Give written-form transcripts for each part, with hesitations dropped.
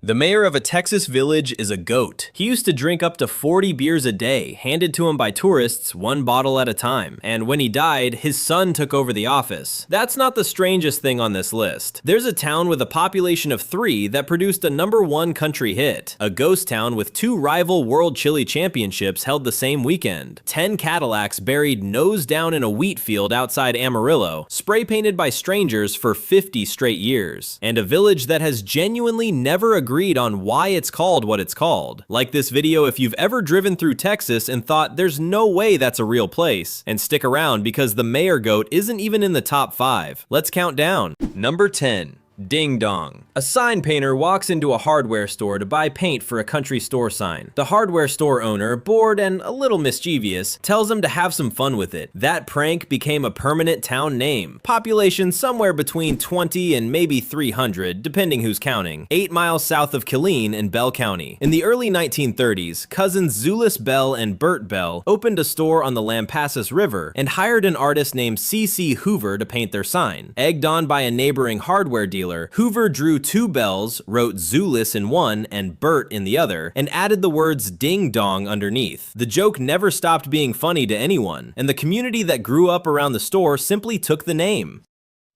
The mayor of a Texas village is a goat. He used to drink up to 40 beers a day, handed to him by tourists, one bottle at a time. And when he died, his son took over the office. That's not the strangest thing on this list. There's a town with a population of 3 that produced a #1 country hit. A ghost town with 2 rival World Chili Championships held the same weekend. 10 Cadillacs buried nose down in a wheat field outside Amarillo, spray painted by strangers for 50 straight years. And a village that has genuinely never agreed on why it's called what it's called. Like this video if you've ever driven through Texas and thought there's no way that's a real place, and stick around because the mayor goat isn't even in the top 5. Let's count down. Number 10. Ding Dong. A sign painter walks into a hardware store to buy paint for a country store sign. The hardware store owner, bored and a little mischievous, tells him to have some fun with it. That prank became a permanent town name. Population somewhere between 20 and maybe 300, depending who's counting. 8 miles south of Killeen in Bell County. In the early 1930s, cousins Zulus Bell and Bert Bell opened a store on the Lampasas River and hired an artist named C.C. Hoover to paint their sign. Egged on by a neighboring hardware dealer, Hoover drew 2 bells, wrote Zulus in one and Bert in the other, and added the words Ding Dong underneath. The joke never stopped being funny to anyone, and the community that grew up around the store simply took the name.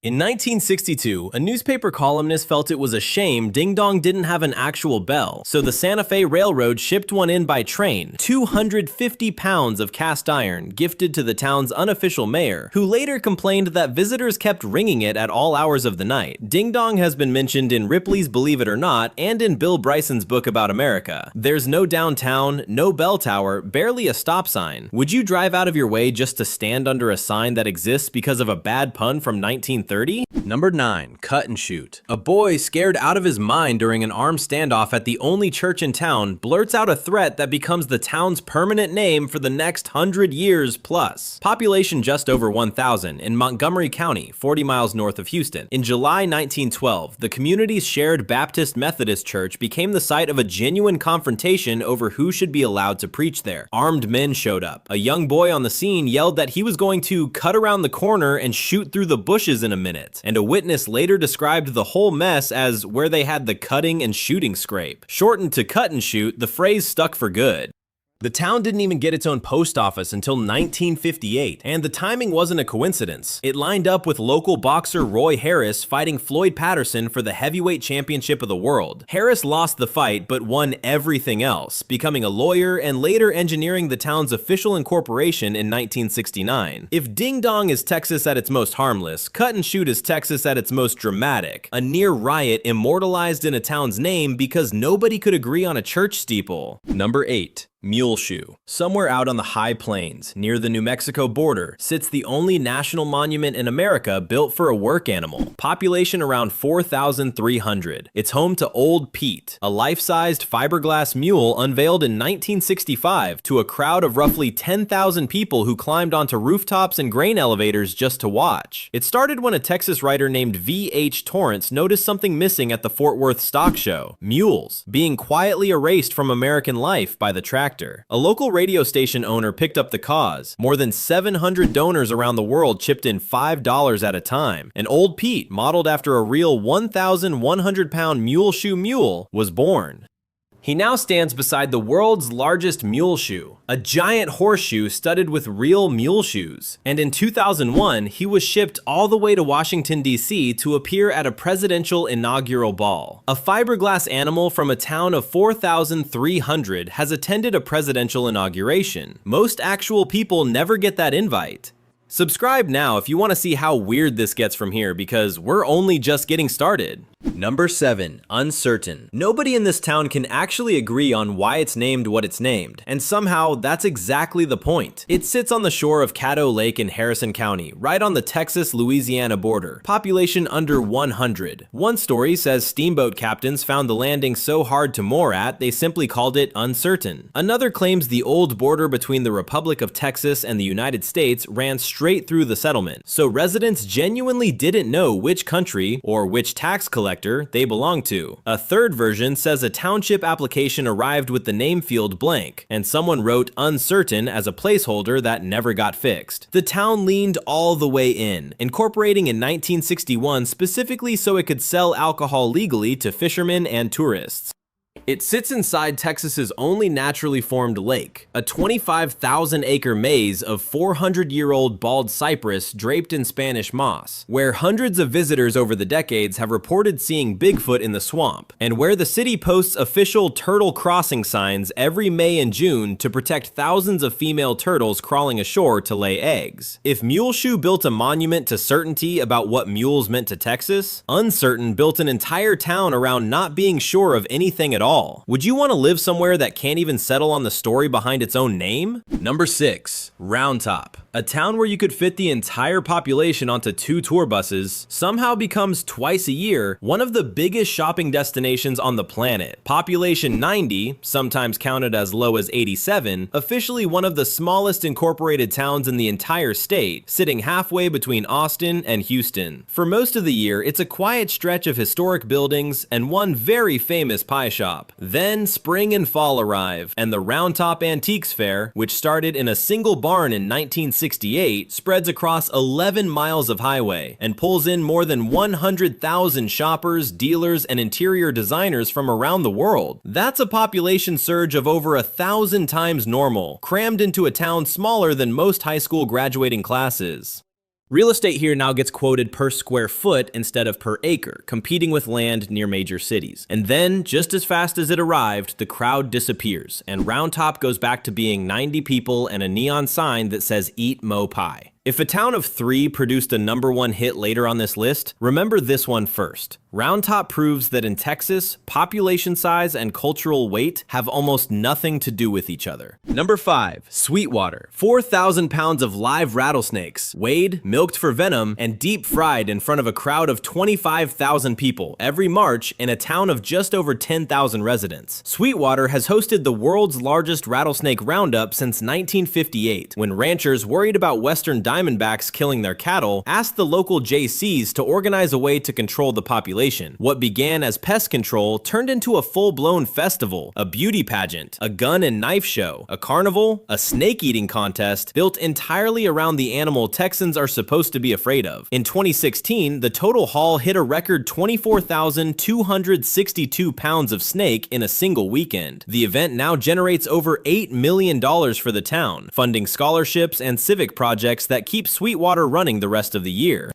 In 1962, a newspaper columnist felt it was a shame Ding Dong didn't have an actual bell, so the Santa Fe Railroad shipped one in by train, 250 pounds of cast iron, gifted to the town's unofficial mayor, who later complained that visitors kept ringing it at all hours of the night. Ding Dong has been mentioned in Ripley's Believe It or Not and in Bill Bryson's book about America. There's no downtown, no bell tower, barely a stop sign. Would you drive out of your way just to stand under a sign that exists because of a bad pun from 1930? Number 9. Cut and shoot. A boy scared out of his mind during an armed standoff at the only church in town blurts out a threat that becomes the town's permanent name for the next 100 years plus. Population just over 1,000 in Montgomery County, 40 miles north of Houston. In July 1912, the community's shared Baptist Methodist church became the site of a genuine confrontation over who should be allowed to preach there. Armed men showed up. A young boy on the scene yelled that he was going to cut around the corner and shoot through the bushes in a minute, and a witness later described the whole mess as where they had the cutting and shooting scrape. Shortened to cut and shoot, the phrase stuck for good. The town didn't even get its own post office until 1958, and the timing wasn't a coincidence. It lined up with local boxer Roy Harris fighting Floyd Patterson for the heavyweight championship of the world. Harris lost the fight but won everything else, becoming a lawyer and later engineering the town's official incorporation in 1969. If Ding Dong is Texas at its most harmless, Cut and Shoot is Texas at its most dramatic. A near riot immortalized in a town's name because nobody could agree on a church steeple. Number 8. Muleshoe. Somewhere out on the high plains, near the New Mexico border, sits the only national monument in America built for a work animal. Population around 4,300. It's home to Old Pete, a life-sized fiberglass mule unveiled in 1965 to a crowd of roughly 10,000 people who climbed onto rooftops and grain elevators just to watch. It started when a Texas writer named V.H. Torrance noticed something missing at the Fort Worth Stock Show: mules, being quietly erased from American life by the tractor. A local radio station owner picked up the cause. More than 700 donors around the world chipped in $5 at a time. And Old Pete, modeled after a real 1,100-pound Muleshoe mule, was born. He now stands beside the world's largest mule shoe, a giant horseshoe studded with real mule shoes. And in 2001, he was shipped all the way to Washington, D.C. to appear at a presidential inaugural ball. A fiberglass animal from a town of 4,300 has attended a presidential inauguration. Most actual people never get that invite. Subscribe now if you want to see how weird this gets from here, because we're only just getting started. Number 7. Uncertain. Nobody in this town can actually agree on why it's named what it's named, and somehow that's exactly the point. It sits on the shore of Caddo Lake in Harrison County, right on the Texas-Louisiana border. Population under 100. One story says steamboat captains found the landing so hard to moor at, they simply called it uncertain. Another claims the old border between the Republic of Texas and the United States ran straight through the settlement, so residents genuinely didn't know which country or which tax collector collector they belong to. A third version says a township application arrived with the name field blank, and someone wrote uncertain as a placeholder that never got fixed. The town leaned all the way in, incorporating in 1961 specifically so it could sell alcohol legally to fishermen and tourists. It sits inside Texas's only naturally formed lake, a 25,000-acre maze of 400-year-old bald cypress draped in Spanish moss, where hundreds of visitors over the decades have reported seeing Bigfoot in the swamp, and where the city posts official turtle crossing signs every May and June to protect thousands of female turtles crawling ashore to lay eggs. If Muleshoe built a monument to certainty about what mules meant to Texas, Uncertain built an entire town around not being sure of anything at all. Would you want to live somewhere that can't even settle on the story behind its own name? Number 6. Round Top. A town where you could fit the entire population onto 2 tour buses somehow becomes twice a year one of the biggest shopping destinations on the planet. Population 90, sometimes counted as low as 87, officially one of the smallest incorporated towns in the entire state, sitting halfway between Austin and Houston. For most of the year, it's a quiet stretch of historic buildings and one very famous pie shop. Then spring and fall arrive, and the Round Top Antiques Fair, which started in a single barn in 1968, spreads across 11 miles of highway and pulls in more than 100,000 shoppers, dealers, and interior designers from around the world. That's a population surge of over 1,000 times normal, crammed into a town smaller than most high school graduating classes. Real estate here now gets quoted per square foot instead of per acre, competing with land near major cities. And then, just as fast as it arrived, the crowd disappears, and Round Top goes back to being 90 people and a neon sign that says "Eat Mo Pie." If a town of 3 produced a #1 hit later on this list, remember this one first. Round Top proves that in Texas, population size and cultural weight have almost nothing to do with each other. Number 5. Sweetwater. 4,000 pounds of live rattlesnakes, weighed, milked for venom, and deep fried in front of a crowd of 25,000 people every March in a town of just over 10,000 residents. Sweetwater has hosted the world's largest rattlesnake roundup since 1958, when ranchers worried about western Diamondbacks killing their cattle asked the local JCs to organize a way to control the population. What began as pest control turned into a full-blown festival, a beauty pageant, a gun and knife show, a carnival, a snake-eating contest built entirely around the animal Texans are supposed to be afraid of. In 2016, the total haul hit a record 24,262 pounds of snake in a single weekend. The event now generates over $8 million for the town, funding scholarships and civic projects that keep Sweetwater running the rest of the year.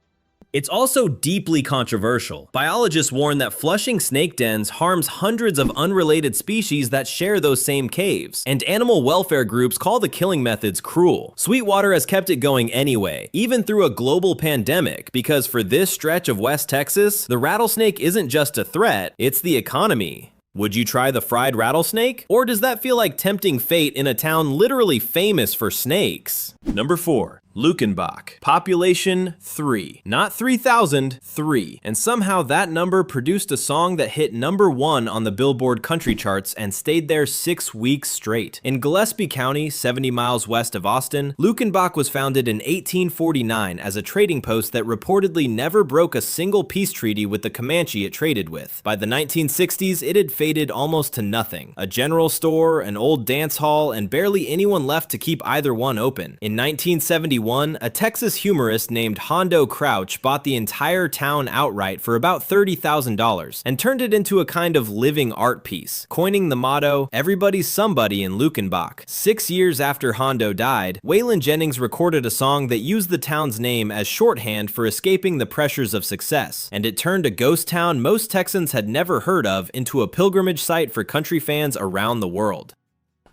It's also deeply controversial. Biologists warn that flushing snake dens harms hundreds of unrelated species that share those same caves, and animal welfare groups call the killing methods cruel. Sweetwater has kept it going anyway, even through a global pandemic, because for this stretch of West Texas, the rattlesnake isn't just a threat, it's the economy. Would you try the fried rattlesnake? Or does that feel like tempting fate in a town literally famous for snakes? Number 4. Luckenbach. Population 3. Not 3,000, 3. And somehow that number produced a song that hit #1 on the Billboard country charts and stayed there 6 weeks straight. In Gillespie County, 70 miles west of Austin, Luckenbach was founded in 1849 as a trading post that reportedly never broke a single peace treaty with the Comanche it traded with. By the 1960s, it had faded almost to nothing. A general store, an old dance hall, and barely anyone left to keep either one open. In 1971, a Texas humorist named Hondo Crouch bought the entire town outright for about $30,000 and turned it into a kind of living art piece, coining the motto, "Everybody's somebody in Luckenbach." 6 years after Hondo died, Waylon Jennings recorded a song that used the town's name as shorthand for escaping the pressures of success, and it turned a ghost town most Texans had never heard of into a pilgrimage site for country fans around the world.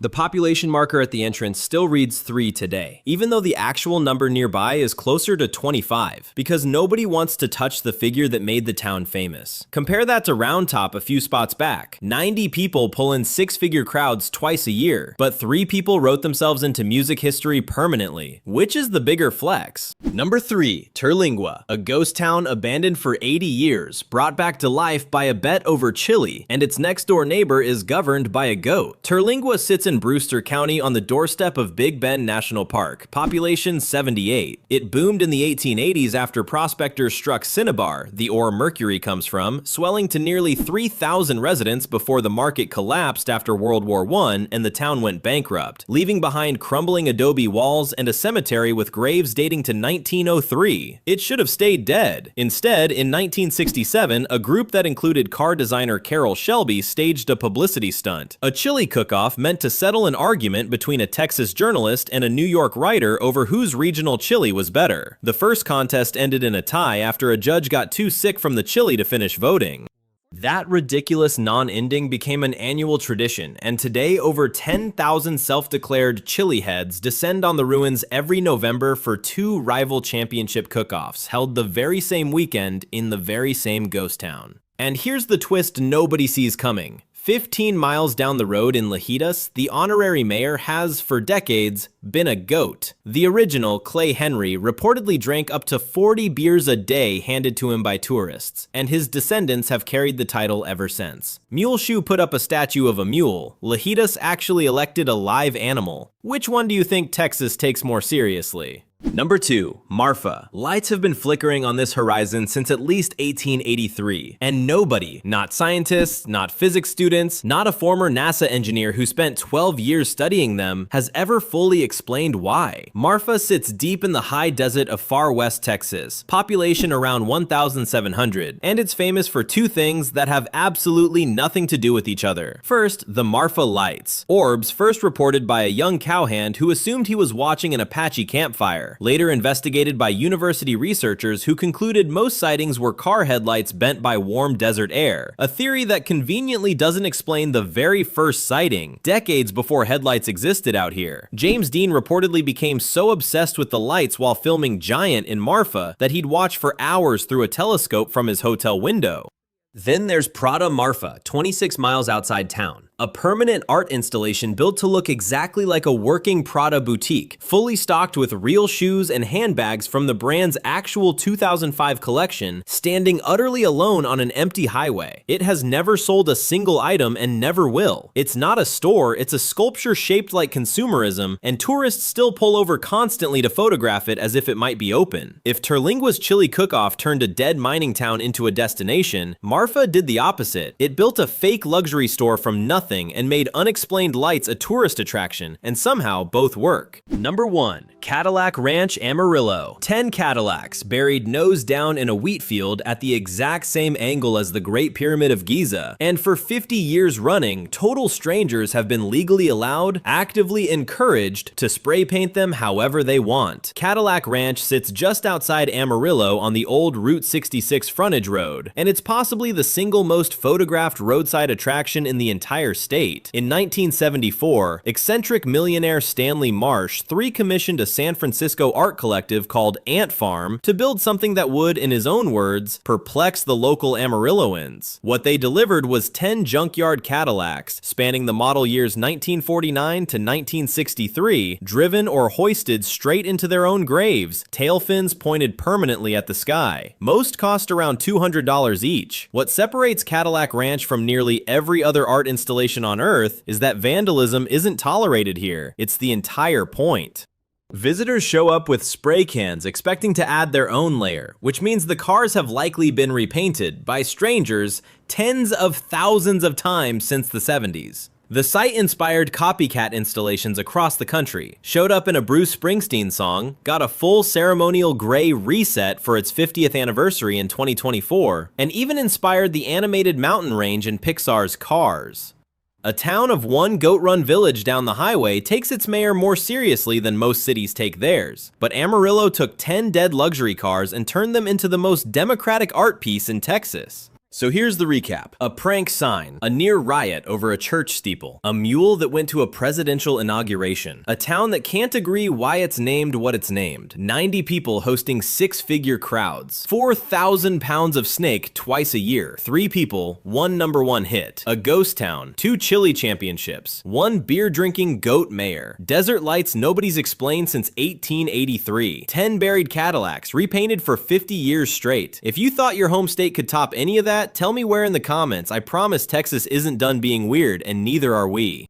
The population marker at the entrance still reads 3 today, even though the actual number nearby is closer to 25, because nobody wants to touch the figure that made the town famous. Compare that to Round Top a few spots back. 90 people pull in 6-figure crowds twice a year, but 3 people wrote themselves into music history permanently. Which is the bigger flex? Number 3. Terlingua. A ghost town abandoned for 80 years, brought back to life by a bet over chili, and its next door neighbor is governed by a goat. Terlingua sits in Brewster County on the doorstep of Big Bend National Park, population 78. It boomed in the 1880s after prospectors struck cinnabar, the ore mercury comes from, swelling to nearly 3,000 residents before the market collapsed after World War I and the town went bankrupt, leaving behind crumbling adobe walls and a cemetery with graves dating to 1903. It should have stayed dead. Instead, in 1967, a group that included car designer Carroll Shelby staged a publicity stunt, a chili cook-off meant to settle an argument between a Texas journalist and a New York writer over whose regional chili was better. The first contest ended in a tie after a judge got too sick from the chili to finish voting. That ridiculous non-ending became an annual tradition, and today over 10,000 self-declared chili heads descend on the ruins every November for two rival championship cook-offs held the very same weekend in the very same ghost town. And here's the twist nobody sees coming. 15 miles down the road in Lajitas, the honorary mayor has, for decades, been a goat. The original, Clay Henry, reportedly drank up to 40 beers a day handed to him by tourists, and his descendants have carried the title ever since. Muleshoe put up a statue of a mule. Lajitas actually elected a live animal. Which one do you think Texas takes more seriously? Number 2. Marfa. Lights have been flickering on this horizon since at least 1883, and nobody, not scientists, not physics students, not a former NASA engineer who spent 12 years studying them, has ever fully explained why. Marfa sits deep in the high desert of far west Texas, population around 1,700, and it's famous for two things that have absolutely nothing to do with each other. First, the Marfa lights. Orbs first reported by a young cowhand who assumed he was watching an Apache campfire. Later investigated by university researchers who concluded most sightings were car headlights bent by warm desert air, a theory that conveniently doesn't explain the very first sighting, decades before headlights existed out here. James Dean reportedly became so obsessed with the lights while filming Giant in Marfa that he'd watch for hours through a telescope from his hotel window. Then there's Prada Marfa, 26 miles outside town. A permanent art installation built to look exactly like a working Prada boutique, fully stocked with real shoes and handbags from the brand's actual 2005 collection, standing utterly alone on an empty highway. It has never sold a single item and never will. It's not a store, it's a sculpture shaped like consumerism, and tourists still pull over constantly to photograph it as if it might be open. If Terlingua's chili cook-off turned a dead mining town into a destination, Marfa did the opposite. It built a fake luxury store from nothing and made unexplained lights a tourist attraction, and somehow both work. Number 1. Cadillac Ranch, Amarillo. 10 Cadillacs buried nose down in a wheat field at the exact same angle as the Great Pyramid of Giza, and for 50 years running, total strangers have been legally allowed, actively encouraged, to spray paint them however they want. Cadillac Ranch sits just outside Amarillo on the old Route 66 frontage road, and it's possibly the single most photographed roadside attraction in the entire state. In 1974, eccentric millionaire Stanley Marsh commissioned a San Francisco art collective called Ant Farm to build something that would, in his own words, perplex the local Amarilloans. What they delivered was 10 junkyard Cadillacs, spanning the model years 1949 to 1963, driven or hoisted straight into their own graves, tail fins pointed permanently at the sky. Most cost around $200 each. What separates Cadillac Ranch from nearly every other art installation on Earth is that vandalism isn't tolerated here. It's the entire point. Visitors show up with spray cans expecting to add their own layer, which means the cars have likely been repainted by strangers tens of thousands of times since the 70s. The site inspired copycat installations across the country, showed up in a Bruce Springsteen song, got a full ceremonial gray reset for its 50th anniversary in 2024, and even inspired the animated mountain range in Pixar's Cars. A town of one goat-run village down the highway takes its mayor more seriously than most cities take theirs, but Amarillo took 10 dead luxury cars and turned them into the most democratic art piece in Texas. So here's the recap. A prank sign, a near riot over a church steeple, a mule that went to a presidential inauguration, a town that can't agree why it's named what it's named, 90 people hosting six-figure crowds, 4,000 pounds of snake twice a year, 3 people, 1 #1 hit, a ghost town, 2 chili championships, 1 beer-drinking goat mayor, desert lights nobody's explained since 1883, 10 buried Cadillacs, repainted for 50 years straight. If you thought your home state could top any of that, tell me where in the comments. I promise Texas isn't done being weird, and neither are we.